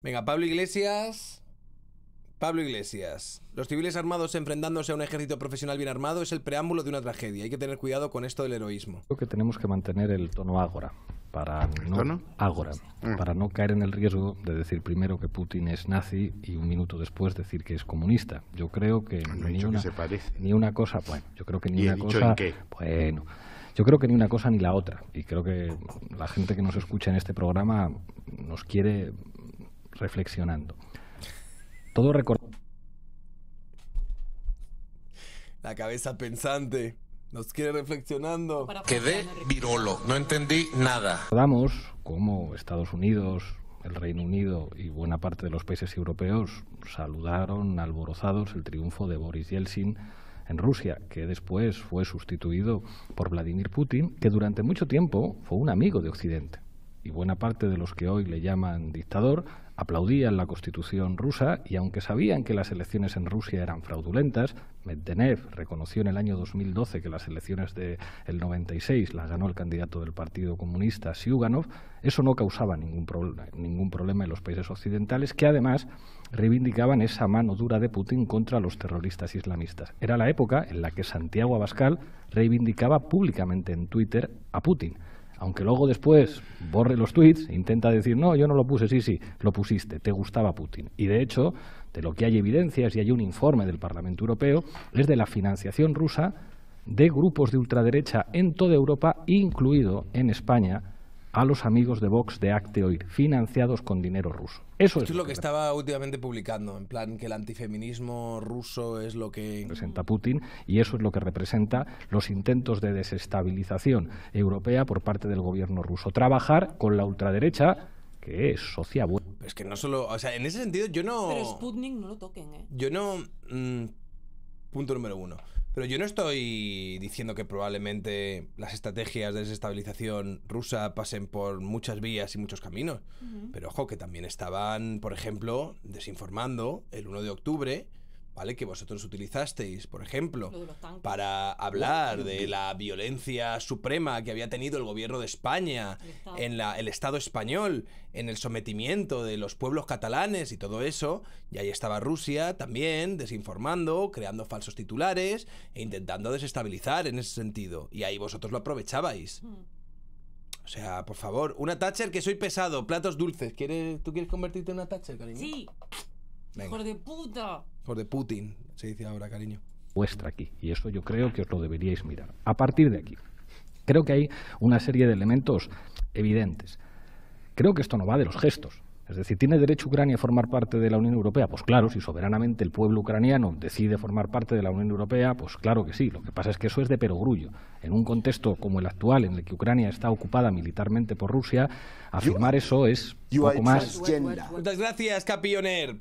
Venga, Pablo Iglesias. Pablo Iglesias. Los civiles armados enfrentándose a un ejército profesional bien armado es el preámbulo de una tragedia. Hay que tener cuidado con esto del heroísmo. Creo que tenemos que mantener el tono ágora para no, ¿Tono? ágora, para no caer en el riesgo de decir primero que Putin es nazi y un minuto después decir que es comunista. Yo creo que No he dicho que se parece. ni una cosa, bueno, yo creo que ni ¿Y he una dicho cosa, en qué? bueno, yo creo que ni una cosa ni la otra. Y creo que la gente que nos escucha en este programa nos quiere reflexionando. Todo La cabeza pensante. Nos quiere reflexionando. Quedé virolo, no entendí nada. recordamos cómo Estados Unidos, el Reino Unido y buena parte de los países europeos saludaron alborozados el triunfo de Boris Yeltsin en Rusia, que después fue sustituido por Vladimir Putin, que durante mucho tiempo fue un amigo de Occidente. Y buena parte de los que hoy le llaman dictador aplaudían la constitución rusa y aunque sabían que las elecciones en Rusia eran fraudulentas, Medvedev reconoció en el año 2012 que las elecciones del 96 las ganó el candidato del Partido Comunista, Zyuganov, eso no causaba ningún problema en los países occidentales, que además reivindicaban esa mano dura de Putin contra los terroristas islamistas. Era la época en la que Santiago Abascal reivindicaba públicamente en Twitter a Putin. Aunque luego después borre los tweets e intenta decir, no, yo no lo puse, sí, lo pusiste, te gustaba Putin. Y de hecho, de lo que hay evidencias, y hay un informe del Parlamento Europeo, es de la financiación rusa de grupos de ultraderecha en toda Europa, incluido en España, a los amigos de Vox de Acte Oír, financiados con dinero ruso. Eso Esto es lo que estaba últimamente publicando, en plan que el antifeminismo ruso es lo que representa Putin, y eso es lo que representa los intentos de desestabilización europea por parte del gobierno ruso. Trabajar con la ultraderecha, que es socia buena. Es que no solo... O sea, en ese sentido yo no... Pero Sputnik no lo toquen, ¿eh? Yo no... punto número uno. Pero yo no estoy diciendo que probablemente las estrategias de desestabilización rusa pasen por muchas vías y muchos caminos. Pero ojo, que también estaban, por ejemplo, desinformando el 1 de octubre, ¿vale? Que vosotros utilizasteis, por ejemplo, Lo de los tanques. para hablar de la violencia suprema que había tenido el gobierno de España el Estado español, en el sometimiento de los pueblos catalanes y todo eso. Y ahí estaba Rusia también desinformando, creando falsos titulares e intentando desestabilizar en ese sentido. Y ahí vosotros lo aprovechabais. O sea, por favor, una Thatcher, que soy pesado, platos dulces. ¿Tú quieres convertirte en una Thatcher, cariño? Sí, Venga. hijo de puta. Por de Putin, se dice ahora, cariño. Vuestra aquí, y eso yo creo que os lo deberíais mirar. A partir de aquí, creo que hay una serie de elementos evidentes. Creo que esto no va de los gestos. Es decir, ¿tiene derecho Ucrania a formar parte de la Unión Europea? Pues claro, si soberanamente el pueblo ucraniano decide formar parte de la Unión Europea, pues claro que sí. Lo que pasa es que eso es de perogrullo. En un contexto como el actual, en el que Ucrania está ocupada militarmente por Rusia, afirmar eso es poco más, Muchas gracias, Capioner.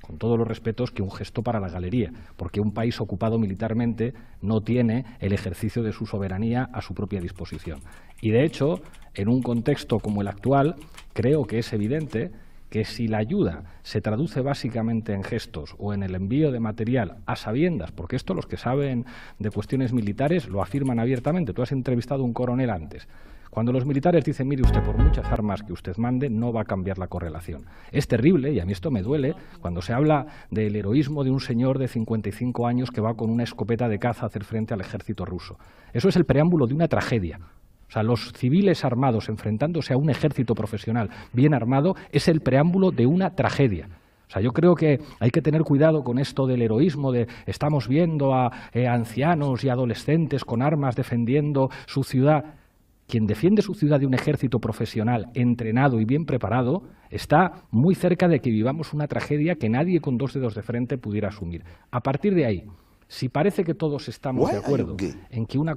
con todos los respetos, que un gesto para la galería, porque un país ocupado militarmente no tiene el ejercicio de su soberanía a su propia disposición. Y de hecho, en un contexto como el actual, creo que es evidente que si la ayuda se traduce básicamente en gestos o en el envío de material a sabiendas, porque esto los que saben de cuestiones militares lo afirman abiertamente. Tú has entrevistado a un coronel antes. Cuando los militares dicen, mire usted, por muchas armas que usted mande, no va a cambiar la correlación. Es terrible, y a mí esto me duele, cuando se habla del heroísmo de un señor de 55 años que va con una escopeta de caza a hacer frente al ejército ruso. Eso es el preámbulo de una tragedia. O sea, los civiles armados enfrentándose a un ejército profesional bien armado es el preámbulo de una tragedia. O sea, yo creo que hay que tener cuidado con esto del heroísmo, de estamos viendo a ancianos y adolescentes con armas defendiendo su ciudad. Quien defiende su ciudad de un ejército profesional, entrenado y bien preparado, está muy cerca de que vivamos una tragedia que nadie con dos dedos de frente pudiera asumir. A partir de ahí, si parece que todos estamos de acuerdo en que una...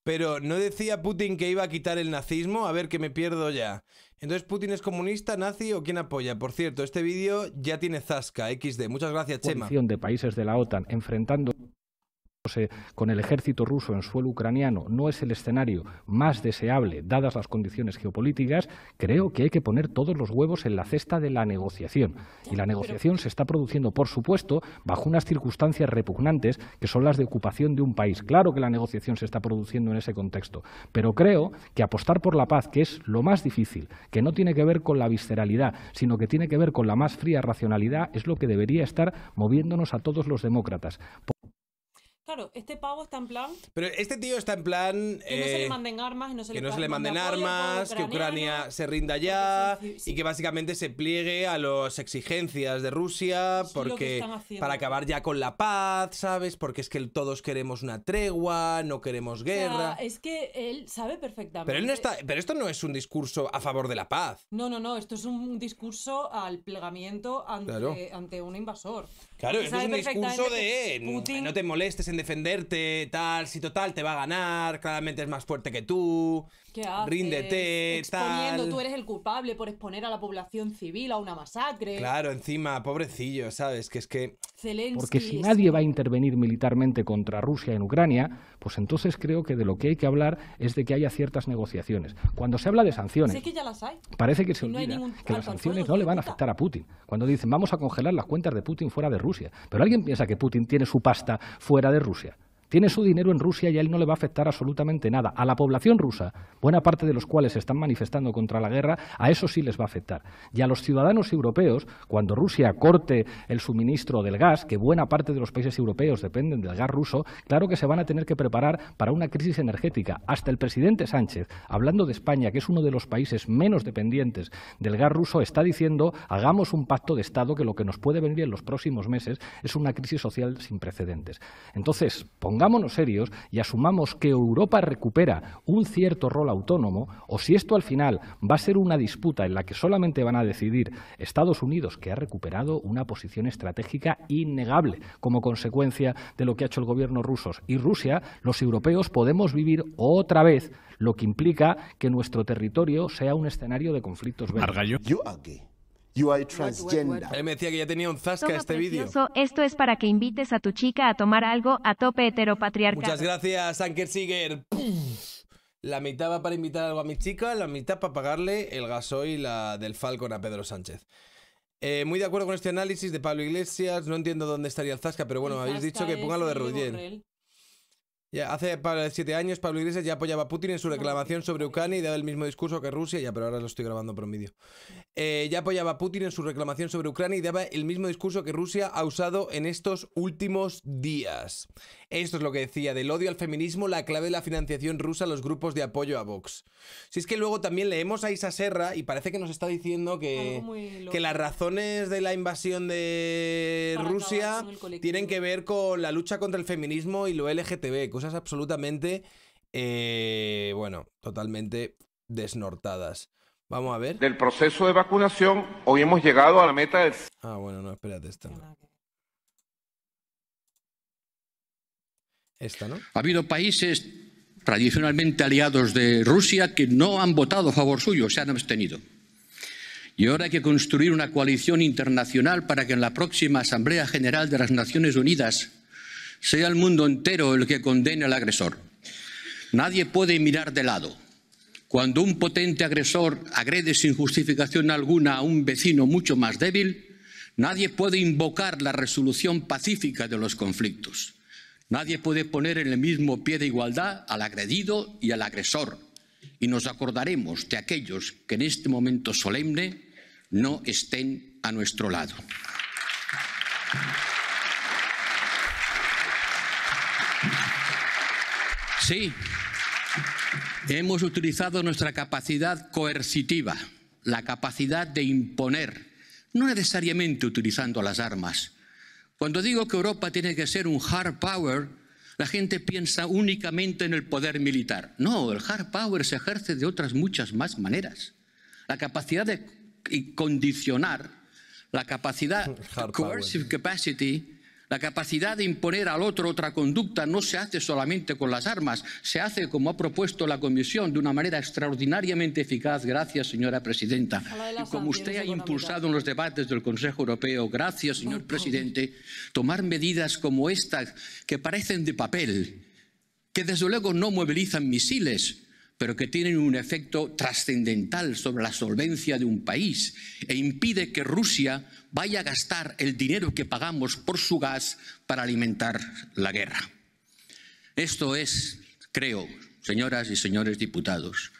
Pero ¿no decía Putin que iba a quitar el nazismo? A ver, que me pierdo ya. Entonces, ¿Putin es comunista, nazi o quién apoya? Por cierto, este vídeo ya tiene zasca, XD. Muchas gracias, Chema. coalición de países de la OTAN enfrentando con el ejército ruso en suelo ucraniano no es el escenario más deseable, dadas las condiciones geopolíticas, creo que hay que poner todos los huevos en la cesta de la negociación. Y la negociación se está produciendo, por supuesto, bajo unas circunstancias repugnantes que son las de ocupación de un país. Claro que la negociación se está produciendo en ese contexto, pero creo que apostar por la paz, que es lo más difícil, que no tiene que ver con la visceralidad, sino que tiene que ver con la más fría racionalidad, es lo que debería estar moviéndonos a todos los demócratas. Claro, este pavo está en plan Pero este tío está en plan... que no se le manden armas y no se que le no se le manden mande apoyo al pueblo armas, que ucraniano, Ucrania se rinda ya sí. y que básicamente se pliegue a las exigencias de Rusia Es lo que porque están haciendo. para acabar ya con la paz, ¿sabes? Porque es que todos queremos una tregua, no queremos O sea, guerra. es que él sabe perfectamente. Pero él no está, pero esto no es un discurso a favor de la paz. No, esto es un discurso al plegamiento ante un invasor. Claro, Porque esto es sabe un discurso perfectamente de que Putin- no te molestes en defenderte, tal, si total te va a ganar, claramente es más fuerte que tú, ¿Qué haces? ríndete, Exponiendo, tal. tú eres el culpable por exponer a la población civil a una masacre. Claro, encima, pobrecillo, ¿sabes? Que es que... Zelensky Porque si es- nadie va a intervenir militarmente contra Rusia en Ucrania, pues entonces creo que de lo que hay que hablar es de que haya ciertas negociaciones. Cuando se habla de sanciones, Sé que ya las hay. parece que se Y no hay olvida ningún que las alto al sanciones fuego, no le hijo de van a puta. afectar a Putin. Cuando dicen vamos a congelar las cuentas de Putin fuera de Rusia. Pero ¿alguien piensa que Putin tiene su pasta fuera de Rusia? Tiene su dinero en Rusia y a él no le va a afectar absolutamente nada. A la población rusa, buena parte de los cuales se están manifestando contra la guerra, a eso sí les va a afectar. Y a los ciudadanos europeos, cuando Rusia corte el suministro del gas, que buena parte de los países europeos dependen del gas ruso, claro que se van a tener que preparar para una crisis energética. Hasta el presidente Sánchez, hablando de España, que es uno de los países menos dependientes del gas ruso, está diciendo hagamos un pacto de Estado que lo que nos puede venir en los próximos meses es una crisis social sin precedentes. Entonces, pongámonos serios y asumamos que Europa recupera un cierto rol autónomo, o si esto al final va a ser una disputa en la que solamente van a decidir Estados Unidos, que ha recuperado una posición estratégica innegable como consecuencia de lo que ha hecho el gobierno ruso, y Rusia, los europeos podemos vivir otra vez lo que implica que nuestro territorio sea un escenario de conflictos bélicos. You are gay. You are transgender. Él me decía que ya tenía un zasca Toma, este vídeo. precioso, esto es para que invites a tu chica a tomar algo a tope heteropatriarcado. Muchas gracias, Anker Siger. La mitad va para invitar algo a mi chica, la mitad para pagarle el gasoil del Falcon a Pedro Sánchez. Muy de acuerdo con este análisis de Pablo Iglesias. No entiendo dónde estaría el zasca, pero bueno, me habéis dicho que ponga lo de Rudgen. Ya, hace 7 años Pablo Iglesias ya apoyaba a Putin en su reclamación sobre Ucrania y daba el mismo discurso que Rusia, ya, pero ahora lo estoy grabando por un vídeo. Ya apoyaba a Putin en su reclamación sobre Ucrania y daba el mismo discurso que Rusia ha usado en estos últimos días. Esto es lo que decía, del odio al feminismo, la clave de la financiación rusa a los grupos de apoyo a Vox. Si es que luego también leemos a Isa Serra y parece que nos está diciendo que las razones de la invasión de Para Rusia acabar con el colectivo. tienen que ver con la lucha contra el feminismo y lo LGTB, cosas absolutamente, bueno, totalmente desnortadas. Vamos a ver. Del proceso de vacunación, hoy hemos llegado a la meta del... Ah, bueno, no, espérate, esta no. Esta, ¿no? Ha habido países tradicionalmente aliados de Rusia que no han votado a favor suyo, se han abstenido. Y ahora hay que construir una coalición internacional para que en la próxima Asamblea General de las Naciones Unidas sea el mundo entero el que condene al agresor. Nadie puede mirar de lado. Cuando un potente agresor agrede sin justificación alguna a un vecino mucho más débil, nadie puede invocar la resolución pacífica de los conflictos. Nadie puede poner en el mismo pie de igualdad al agredido y al agresor. Y nos acordaremos de aquellos que en este momento solemne no estén a nuestro lado. Sí, hemos utilizado nuestra capacidad coercitiva, la capacidad de imponer, no necesariamente utilizando las armas. Cuando digo que Europa tiene que ser un hard power, la gente piensa únicamente en el poder militar. No, el hard power se ejerce de otras muchas más maneras. La capacidad de condicionar, la capacidad, coercive capacity, La capacidad de imponer al otro otra conducta no se hace solamente con las armas, se hace, como ha propuesto la Comisión, de una manera extraordinariamente eficaz. Gracias, señora presidenta. Y como usted ha impulsado en los debates del Consejo Europeo, gracias, señor presidente, tomar medidas como estas, que parecen de papel, que desde luego no movilizan misiles, pero que tienen un efecto trascendental sobre la solvencia de un país e impide que Rusia vaya a gastar el dinero que pagamos por su gas para alimentar la guerra. Esto es, creo, señoras y señores diputados,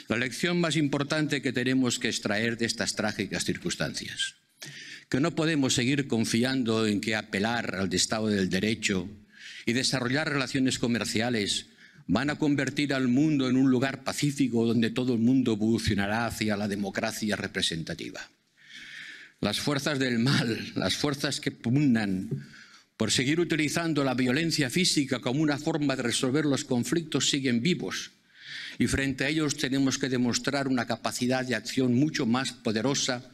la lección más importante que tenemos que extraer de estas trágicas circunstancias. Que no podemos seguir confiando en que apelar al Estado del Derecho y desarrollar relaciones comerciales van a convertir al mundo en un lugar pacífico donde todo el mundo evolucionará hacia la democracia representativa. Las fuerzas del mal, las fuerzas que pugnan por seguir utilizando la violencia física como una forma de resolver los conflictos siguen vivos y frente a ellos tenemos que demostrar una capacidad de acción mucho más poderosa,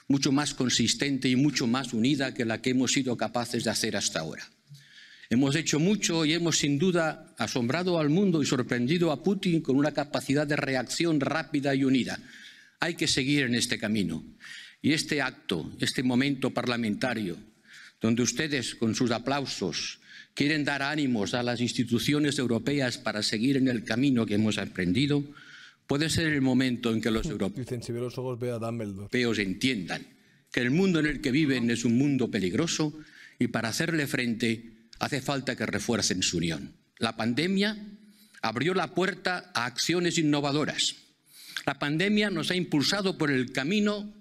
mucho más consistente y mucho más unida que la que hemos sido capaces de hacer hasta ahora. Hemos hecho mucho y hemos sin duda asombrado al mundo y sorprendido a Putin con una capacidad de reacción rápida y unida. Hay que seguir en este camino. Y este acto, este momento parlamentario, donde ustedes con sus aplausos quieren dar ánimos a las instituciones europeas para seguir en el camino que hemos emprendido, puede ser el momento en que los europeos entiendan que el mundo en el que viven es un mundo peligroso y para hacerle frente hace falta que refuercen su unión. La pandemia abrió la puerta a acciones innovadoras. La pandemia nos ha impulsado por el camino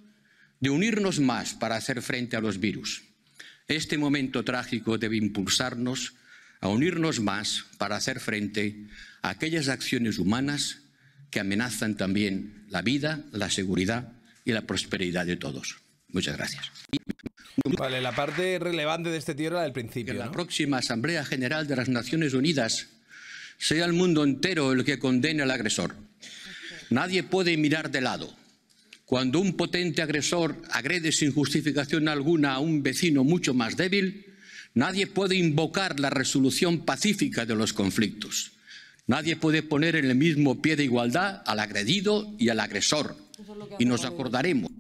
de unirnos más para hacer frente a los virus. Este momento trágico debe impulsarnos a unirnos más para hacer frente a aquellas acciones humanas que amenazan también la vida, la seguridad y la prosperidad de todos. Muchas gracias. Vale, la parte relevante de este tío era la del principio, Que ¿no? la próxima Asamblea General de las Naciones Unidas sea el mundo entero el que condene al agresor. Nadie puede mirar de lado. Cuando un potente agresor agrede sin justificación alguna a un vecino mucho más débil, nadie puede invocar la resolución pacífica de los conflictos. Nadie puede poner en el mismo pie de igualdad al agredido y al agresor. Y nos acordaremos.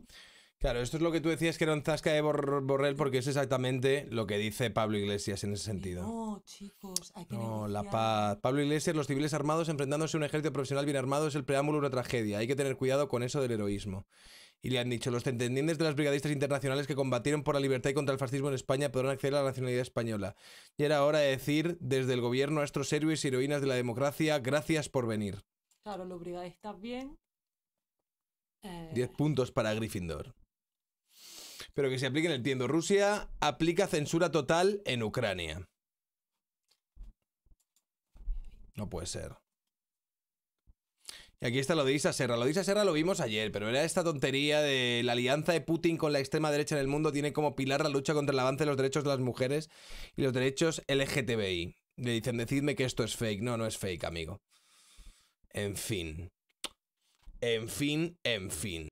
Claro, esto es lo que tú decías que era un zasca de Borrell, porque es exactamente lo que dice Pablo Iglesias en ese sentido. No, chicos, hay que No, negociar. la paz. Pablo Iglesias, los civiles armados enfrentándose a un ejército profesional bien armado es el preámbulo de una tragedia. Hay que tener cuidado con eso del heroísmo. Y le han dicho, los entendientes de las brigadistas internacionales que combatieron por la libertad y contra el fascismo en España podrán acceder a la nacionalidad española. Y era hora de decir desde el gobierno a estos héroes y heroínas de la democracia, gracias por venir. Claro, los brigadistas bien. 10 puntos para Gryffindor. Pero que se aplique en el tiendo. Rusia aplica censura total en Ucrania. No puede ser. Y aquí está lo de Isa Serra. Lo de Isa Serra lo vimos ayer, pero era esta tontería de la alianza de Putin con la extrema derecha en el mundo tiene como pilar la lucha contra el avance de los derechos de las mujeres y los derechos LGTBI. Le dicen, decidme que esto es fake. No, no es fake, amigo. En fin. En fin, en fin.